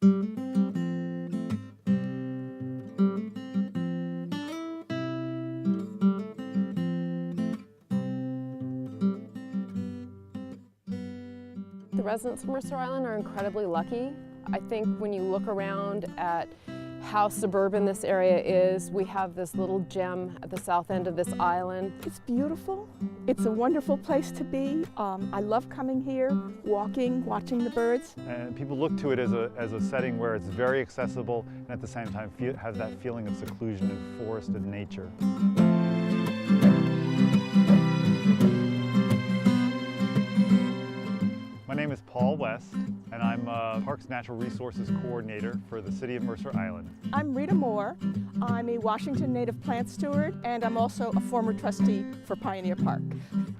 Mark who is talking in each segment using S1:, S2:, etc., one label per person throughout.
S1: The residents of Mercer Island are incredibly lucky. I think when you look around at how suburban this area is, we have this little gem at the south end of this island.
S2: It's beautiful. It's a wonderful place to be. I love coming here, walking, watching the birds.
S3: And people look to it as a setting where it's very accessible and at the same time has that feeling of seclusion and forested nature. My name is Paul West, and I'm Parks Natural Resources Coordinator for the City of Mercer Island.
S2: I'm Rita Moore. I'm a Washington Native Plant Steward, and I'm also a former trustee for Pioneer Park.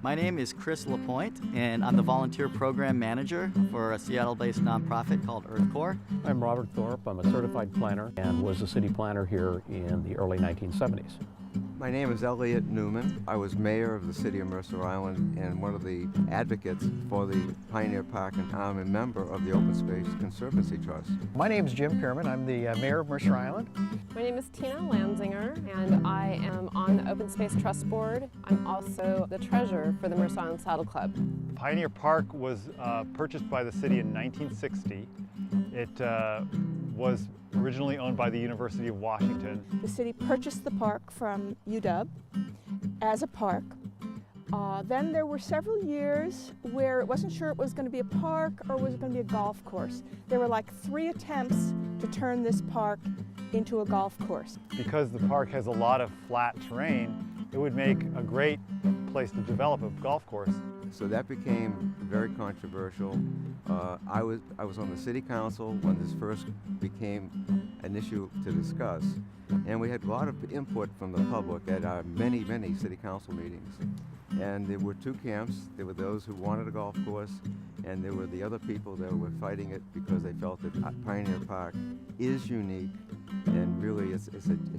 S4: My name is Chris LaPointe, and I'm the Volunteer Program Manager for a Seattle-based nonprofit called EarthCorps.
S5: I'm Robert Thorpe. I'm a certified planner and was a city planner here in the early 1970s.
S6: My name is Elliot Newman. I was mayor of the city of Mercer Island and one of the advocates for the Pioneer Park, and I'm a member of the Open Space Conservancy Trust.
S7: My name is Jim Pearman. I'm the mayor of Mercer Island.
S1: My name is Tina Lanzinger, and I am on the Open Space Trust Board. I'm also the treasurer for the Mercer Island Saddle Club.
S3: Pioneer Park was purchased by the city in 1960. It was originally owned by the University of Washington.
S2: The city purchased the park from UW as a park. Then there were several years where it wasn't sure it was going to be a park or was it going to be a golf course. There were like 3 attempts to turn this park into a golf course.
S3: Because the park has a lot of flat terrain, it would make a great place to develop a golf course.
S6: So that became very controversial. I was on the city council when this first became an issue to discuss, and we had a lot of input from the public at our many city council meetings. And there were 2 camps. There were those who wanted a golf course, and there were the other people that were fighting it because they felt that Pioneer Park is unique and really it's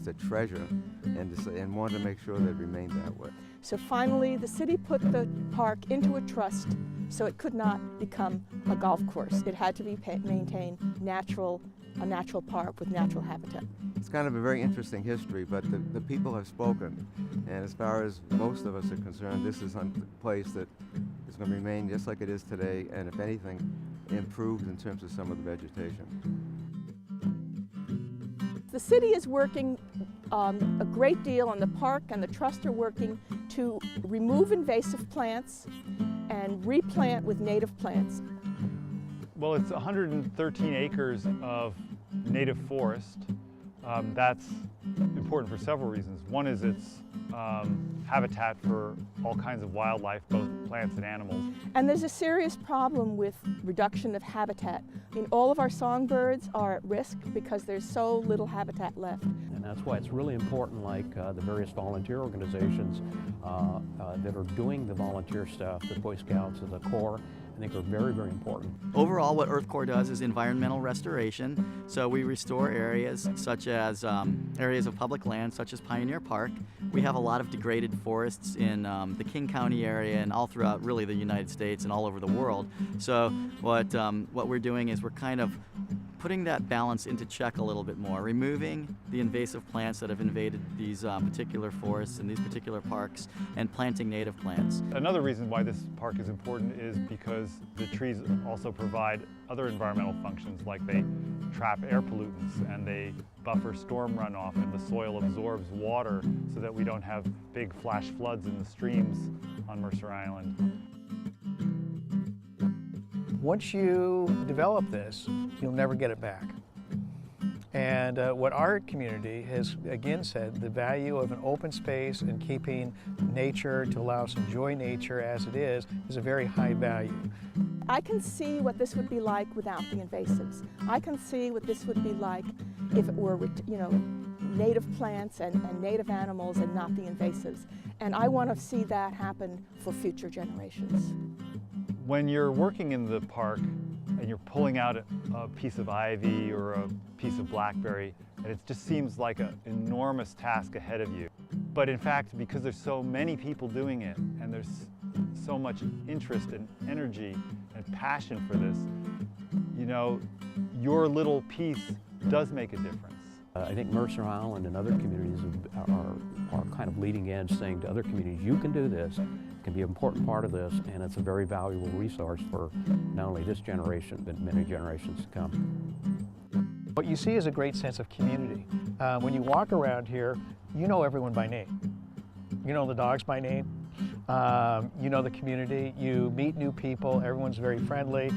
S6: a treasure, and wanted to make sure that it remained that way.
S2: So finally, the city put the park into a trust so it could not become a golf course. It had to be maintained a natural park with natural habitat.
S6: It's kind of a very interesting history, but the people have spoken. And as far as most of us are concerned, this is a place that is going to remain just like it is today, and if anything, improved in terms of some of the vegetation.
S2: The city is working a great deal, and the park and the trust are working to remove invasive plants and replant with native plants.
S3: Well, it's 113 acres of native forest. That's important for several reasons. One is it's habitat for all kinds of wildlife, both plants and animals.
S2: And there's a serious problem with reduction of habitat. I mean, all of our songbirds are at risk because there's so little habitat left.
S5: And that's why it's really important, like the various volunteer organizations that are doing the volunteer stuff, the Boy Scouts and the Corps, I think are very important.
S4: Overall, what EarthCorps does is environmental restoration. So we restore areas such as areas of public land, such as Pioneer Park. We have a lot of degraded forests in the King County area and all throughout really the United States and all over the world. So what we're doing is we're kind of putting that balance into check a little bit more, removing the invasive plants that have invaded these particular forests and these particular parks, and planting native plants.
S3: Another reason why this park is important is because the trees also provide other environmental functions, like they trap air pollutants and they buffer storm runoff, and the soil absorbs water so that we don't have big flash floods in the streams on Mercer Island.
S7: Once you develop this, you'll never get it back. And what our community has again said, the value of an open space and keeping nature to allow us to enjoy nature as it is a very high value.
S2: I can see what this would be like without the invasives. I can see what this would be like if it were, native plants and native animals and not the invasives. And I want to see that happen for future generations.
S3: When you're working in the park and you're pulling out a piece of ivy or a piece of blackberry, and it just seems like an enormous task ahead of you. But in fact, because there's so many people doing it, and there's so much interest and energy and passion for this, your little piece does make a difference.
S5: I think Mercer Island and other communities are kind of leading edge, saying to other communities, you can do this, it can be an important part of this, and it's a very valuable resource for not only this generation, but many generations to come.
S7: What you see is a great sense of community. When you walk around here, you know everyone by name. You know the dogs by name. You know the community. You meet new people. Everyone's very friendly.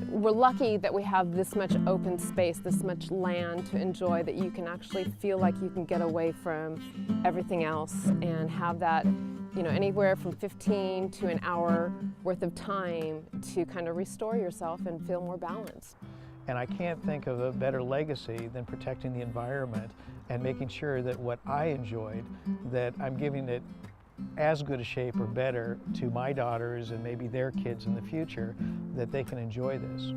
S1: We're lucky that we have this much open space, this much land to enjoy, that you can actually feel like you can get away from everything else and have that, you know, anywhere from 15 to an hour worth of time to kind of restore yourself and feel more balanced.
S7: And I can't think of a better legacy than protecting the environment and making sure that what I enjoyed, that I'm giving it as good a shape or better to my daughters and maybe their kids in the future, that they can enjoy this.